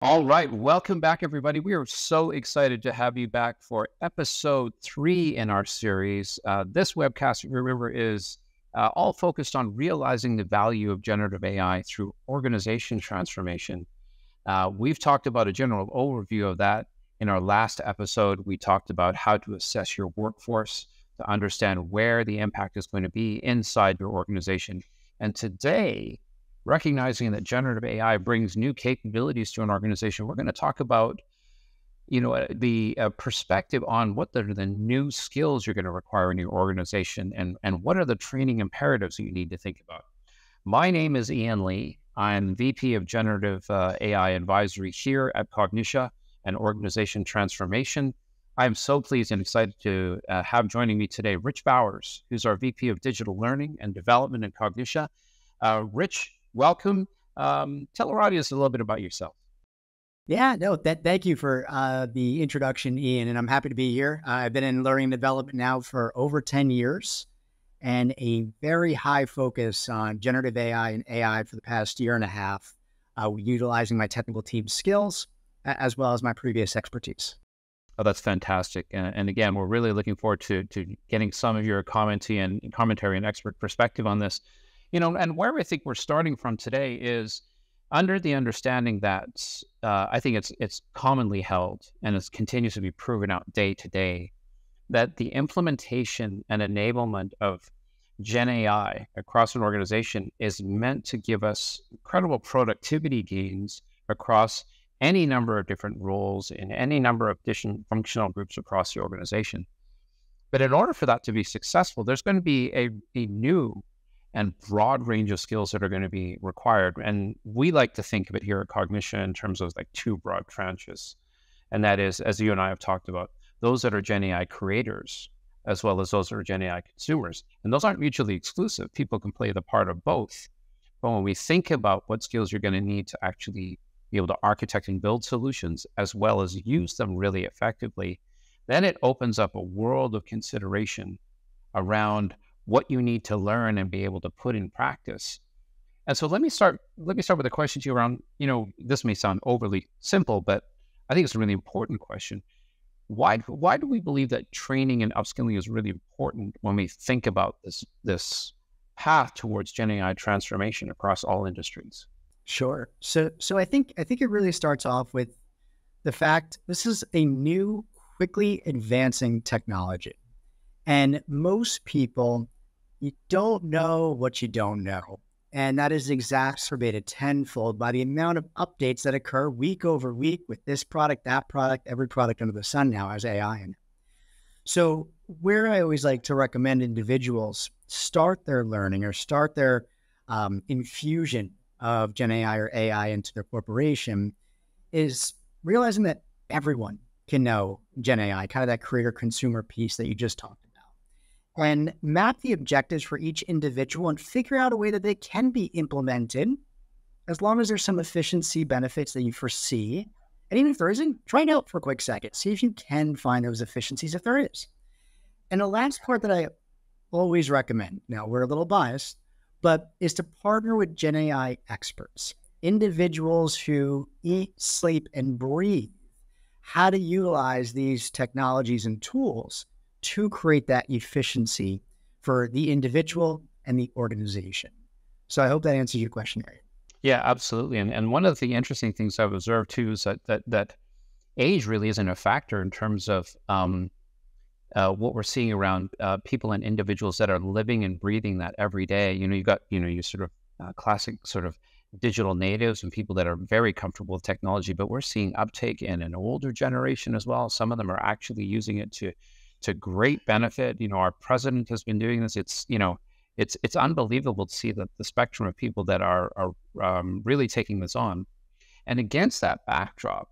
All right. Welcome back, everybody. We are so excited to have you back for episode 3 in our series. This webcast, remember, is all focused on realizing the value of generative AI through organization transformation. We've talked about a general overview of that in our last episode. We talked about how to assess your workforce to understand where the impact is going to be inside your organization. And today, recognizing that generative AI brings new capabilities to an organization, we're going to talk about, the perspective on what are the new skills you're going to require in your organization, and what are the training imperatives that you need to think about. My name is Ian Lee. I'm VP of Generative AI Advisory here at Cognixia and Organization Transformation. I'm so pleased and excited to have joining me today Rich Bowers, who's our VP of Digital Learning and Development at Cognixia. Rich, welcome. Tell our audience a little bit about yourself. Yeah, no, thank you for the introduction, Ian, and I'm happy to be here. I've been in learning and development now for over 10 years and a very high focus on generative AI and AI for the past year and a half, utilizing my technical team skills as well as my previous expertise. Oh, that's fantastic. And again, we're really looking forward to getting some of your commentary and expert perspective on this. And where I think we're starting from today is under the understanding that I think it's commonly held and it continues to be proven out day to day that the implementation and enablement of Gen AI across an organization is meant to give us incredible productivity gains across any number of different roles in any number of different functional groups across the organization. But in order for that to be successful, there's going to be a new and broad range of skills that are going to be required. And we like to think of it here at Cognixia in terms of like two broad tranches. And that is, as you and I have talked about, those that are Gen AI creators, as well as those that are Gen AI consumers. And those aren't mutually exclusive. People can play the part of both. But when we think about what skills you're going to need to actually be able to architect and build solutions, as well as use them really effectively, then it opens up a world of consideration around what you need to learn and be able to put in practice. And so let me start with a question to you around, this may sound overly simple, but I think it's a really important question. Why do we believe that training and upskilling is really important when we think about this path towards Gen AI transformation across all industries? Sure. So I think it really starts off with the fact this is a new, quickly advancing technology. And most people, you don't know what you don't know. And that is exacerbated tenfold by the amount of updates that occur week over week with this product, that product, every product under the sun now has AI in it. So where I always like to recommend individuals start their learning or start their infusion of Gen AI or AI into their corporation is realizing that everyone can know Gen AI, kind of that creator consumer piece that you just talked about, and map the objectives for each individual and figure out a way that they can be implemented as long as there's some efficiency benefits that you foresee. And even if there isn't, try it out for a quick second. See if you can find those efficiencies if there is. And the last part that I always recommend, now we're a little biased, but is to partner with Gen AI experts, individuals who eat, sleep, and breathe how to utilize these technologies and tools to create that efficiency for the individual and the organization. So I hope that answers your question, Arian. Yeah, absolutely. And one of the interesting things I've observed too is that age really isn't a factor in terms of what we're seeing around people and individuals that are living and breathing that every day. You got, you sort of classic sort of digital natives and people that are very comfortable with technology, but we're seeing uptake in an older generation as well. Some of them are actually using it to great benefit. Our president has been doing this. It's unbelievable to see the spectrum of people that are really taking this on. And against that backdrop,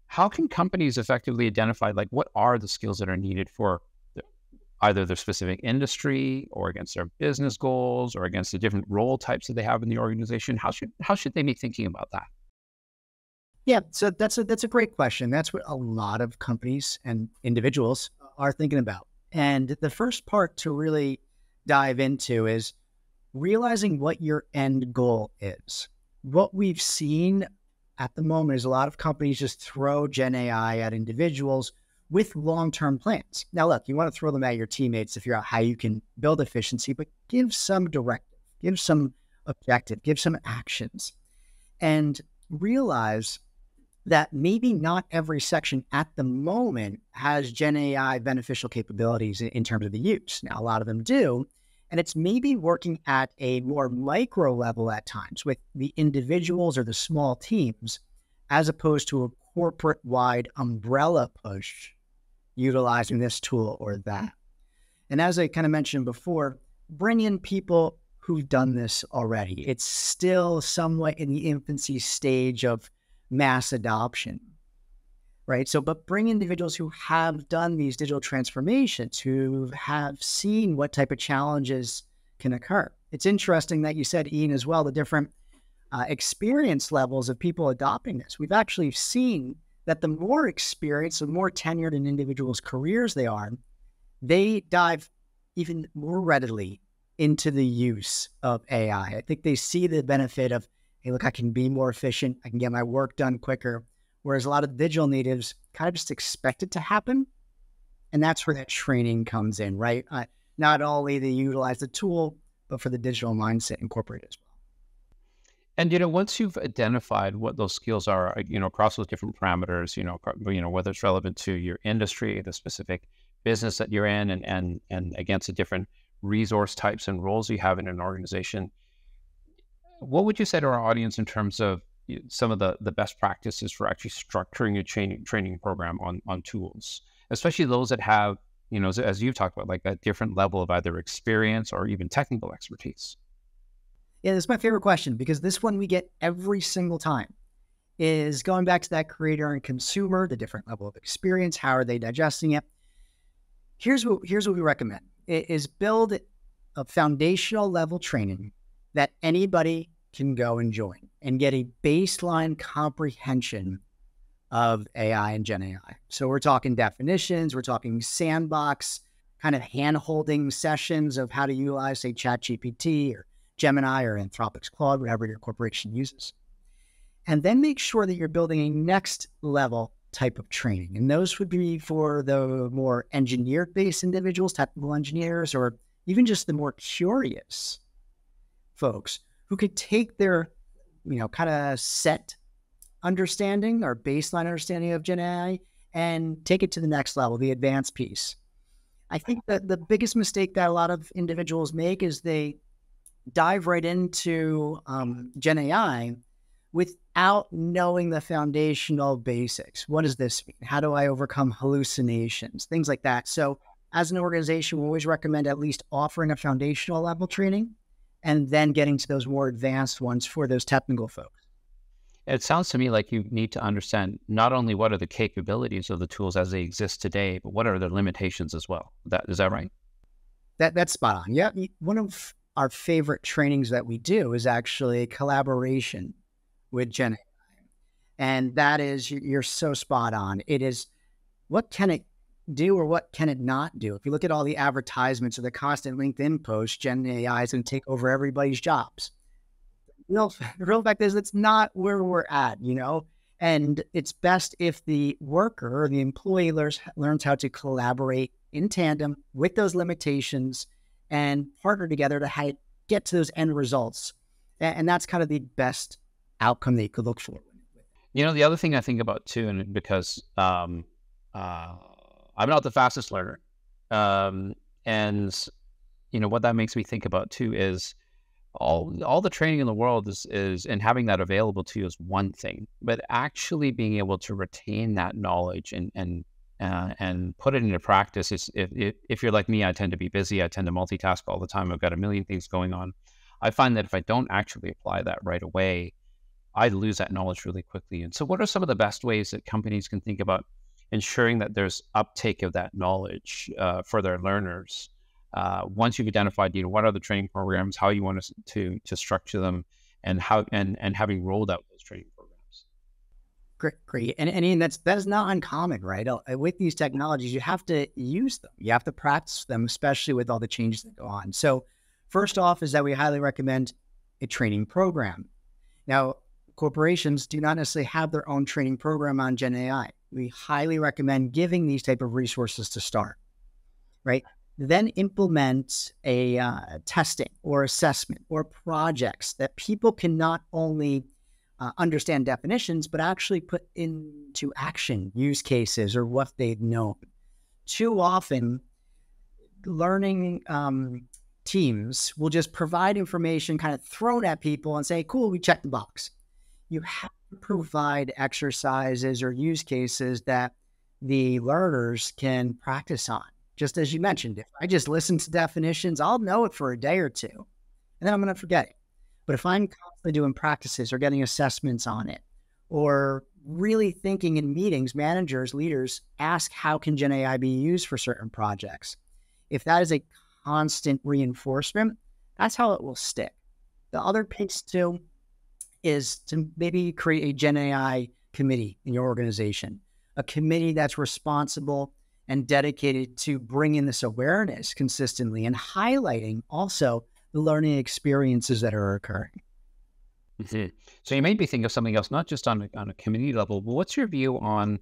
how can companies effectively identify what are the skills that are needed for either their specific industry or against their business goals or against the different role types that they have in the organization? How should they be thinking about that? Yeah, so that's a great question. That's what a lot of companies and individuals are thinking about. And the first part to really dive into is realizing what your end goal is. What we've seen at the moment is a lot of companies just throw Gen AI at individuals with long-term plans. Now, look, you want to throw them at your teammates to figure out how you can build efficiency, but give some directive, give some objective, give some actions, and realize that maybe not every section at the moment has Gen AI beneficial capabilities in terms of the use. Now, a lot of them do, and it's maybe working at a more micro level at times with the individuals or the small teams, as opposed to a corporate-wide umbrella push utilizing this tool or that. And as I kind of mentioned before, bring in people who've done this already. It's still somewhat in the infancy stage of mass adoption, right? So, but bring individuals who have done these digital transformations, who have seen what type of challenges can occur. It's interesting that you said, Ian, as well, the different experience levels of people adopting this. We've actually seen that the more experienced, the more tenured in individuals' careers they are, they dive even more readily into the use of AI. I think they see the benefit of, hey, look, I can be more efficient. I can get my work done quicker. Whereas a lot of digital natives kind of just expect it to happen. And that's where that training comes in, right? Not only they utilize the tool, but for the digital mindset incorporated as well. And, once you've identified what those skills are, across those different parameters, whether it's relevant to your industry, the specific business that you're in, and against the different resource types and roles you have in an organization, what would you say to our audience in terms of some of the best practices for actually structuring a training program on tools, especially those that have, as you've talked about, like a different level of either experience or even technical expertise? Yeah, this is my favorite question because this one we get every single time is going back to that creator and consumer, the different level of experience. How are they digesting it? Here's what we recommend is build a foundational level training that anybody can go and join and get a baseline comprehension of AI and Gen AI. So we're talking definitions, we're talking sandbox, kind of hand-holding sessions of how to utilize, say, ChatGPT or Gemini or Anthropic's Claude, whatever your corporation uses. And then make sure that you're building a next level type of training. And those would be for the more engineer-based individuals, technical engineers, or even just the more curious folks who could take their, kind of set understanding or baseline understanding of Gen AI and take it to the next level, the advanced piece. I think that the biggest mistake that a lot of individuals make is they dive right into Gen AI without knowing the foundational basics. What does this mean? How do I overcome hallucinations? Things like that. So as an organization, we always recommend at least offering a foundational level training and then getting to those more advanced ones for those technical folks. It sounds to me like you need to understand not only what are the capabilities of the tools as they exist today, but what are their limitations as well. Is that right? That's spot on. Yeah. One of our favorite trainings that we do is actually collaboration with Gen AI. And that is, you're so spot on. It is, what can it do or what can it not do? If you look at all the advertisements or the constant LinkedIn posts, Gen AI is going to take over everybody's jobs. The real fact is it's not where we're at, and it's best if the worker or the employee learns how to collaborate in tandem with those limitations and partner together to get to those end results. And that's kind of the best outcome that you could look for. The other thing I think about too, and because I'm not the fastest learner, and what that makes me think about too is all the training in the world is and having that available to you is one thing, but actually being able to retain that knowledge and put it into practice is, if you're like me, I tend to be busy. I tend to multitask all the time. I've got a million things going on. I find that if I don't actually apply that right away, I lose that knowledge really quickly. And so what are some of the best ways that companies can think about ensuring that there's uptake of that knowledge for their learners? Once you've identified, what are the training programs, how you want us to structure them, and how and having rolled out those training programs. Great. And that's not uncommon, right? With these technologies, you have to use them. You have to practice them, especially with all the changes that go on. So first off is that we highly recommend a training program. Now, corporations do not necessarily have their own training program on Gen AI. We highly recommend giving these type of resources to start, right? Then implement a testing or assessment or projects that people can not only understand definitions, but actually put into action use cases or what they've known. Too often, learning teams will just provide information kind of thrown at people and say, cool, we checked the box. You have to provide exercises or use cases that the learners can practice on. Just as you mentioned, if I just listen to definitions, I'll know it for a day or two, and then I'm going to forget it. But if I'm constantly doing practices or getting assessments on it, or really thinking in meetings, managers, leaders ask, how can Gen AI be used for certain projects? If that is a constant reinforcement, that's how it will stick. The other piece too is to maybe create a Gen AI committee in your organization, a committee that's responsible and dedicated to bringing this awareness consistently and highlighting also the learning experiences that are occurring. Mhm. So you made me think of something else, not just on a community level, but what's your view on,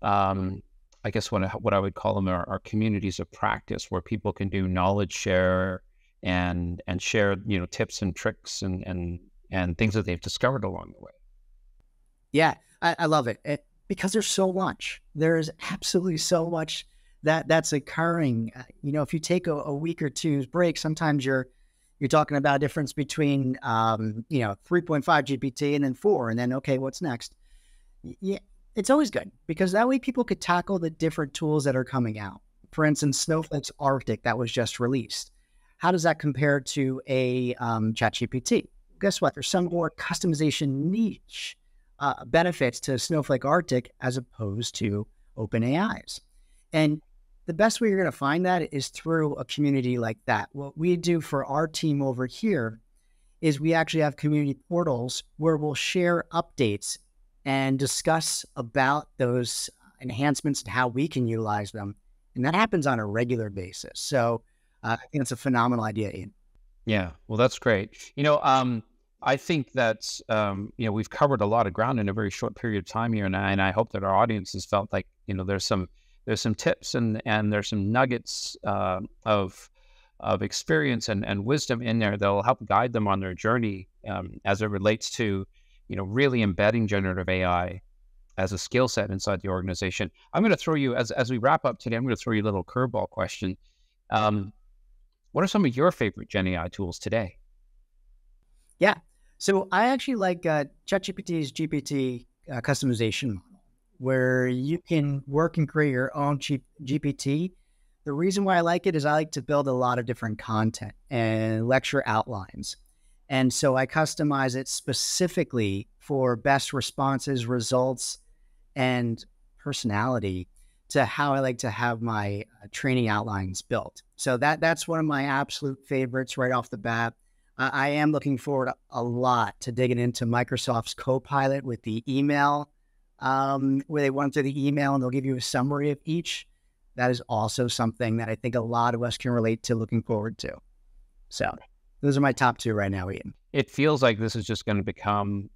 um, I guess what I would call them are communities of practice, where people can do knowledge share and share, tips and tricks and things that they've discovered along the way. Yeah, I love it. Because there's so much. There's absolutely so much that's occurring. If you take a week or two's break, sometimes you're talking about a difference between 3.5 GPT and then 4, and then okay, what's next? Yeah, it's always good because that way people could tackle the different tools that are coming out. For instance, Snowflake's Arctic that was just released. How does that compare to a ChatGPT? Guess what? There's some more customization niche benefits to Snowflake Arctic as opposed to OpenAI's. And the best way you're going to find that is through a community like that. What we do for our team over here is we actually have community portals where we'll share updates and discuss about those enhancements and how we can utilize them. And that happens on a regular basis. So I think it's a phenomenal idea, Ian. Yeah, well, that's great. I think that we've covered a lot of ground in a very short period of time here, and I hope that our audience has felt like there's some tips and there's some nuggets of experience and wisdom in there that will help guide them on their journey as it relates to really embedding generative AI as a skill set inside the organization. I'm going to throw you, as we wrap up today, I'm going to throw you a little curveball question. What are some of your favorite Gen AI tools today? Yeah. So I actually like ChatGPT's GPT customization model, where you can work and create your own GPT. The reason why I like it is I like to build a lot of different content and lecture outlines. And so I customize it specifically for best responses, results, and personality to how I like to have my training outlines built. So that's one of my absolute favorites right off the bat. I am looking forward a lot to digging into Microsoft's Copilot with the email, where they run through the email and they'll give you a summary of each. That is also something that I think a lot of us can relate to, looking forward to. So those are my top two right now, Ian. It feels like this is just going to become,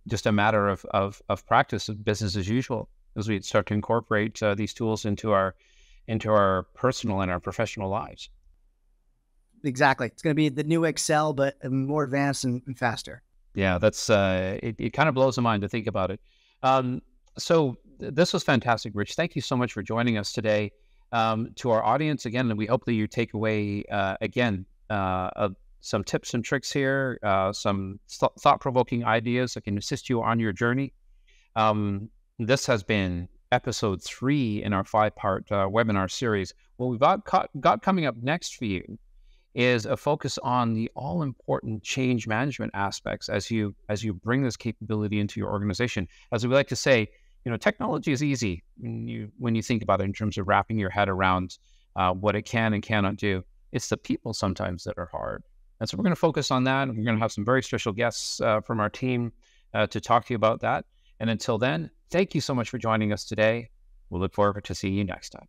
just a matter of practice, of business as usual, as we start to incorporate these tools into our personal and our professional lives. Exactly. It's going to be the new Excel, but more advanced and faster. Yeah, that's it kind of blows the mind to think about it. So this was fantastic, Rich. Thank you so much for joining us today. To our audience, again, we hope that you take away, some tips and tricks here, some thought-provoking ideas that can assist you on your journey. This has been episode 3 in our 5-part webinar series. What we've got coming up next for you is a focus on the all-important change management aspects as you bring this capability into your organization. As we like to say, technology is easy when you think about it in terms of wrapping your head around what it can and cannot do. It's the people sometimes that are hard. And so we're going to focus on that. And we're going to have some very special guests from our team to talk to you about that. And until then, thank you so much for joining us today. We'll look forward to seeing you next time.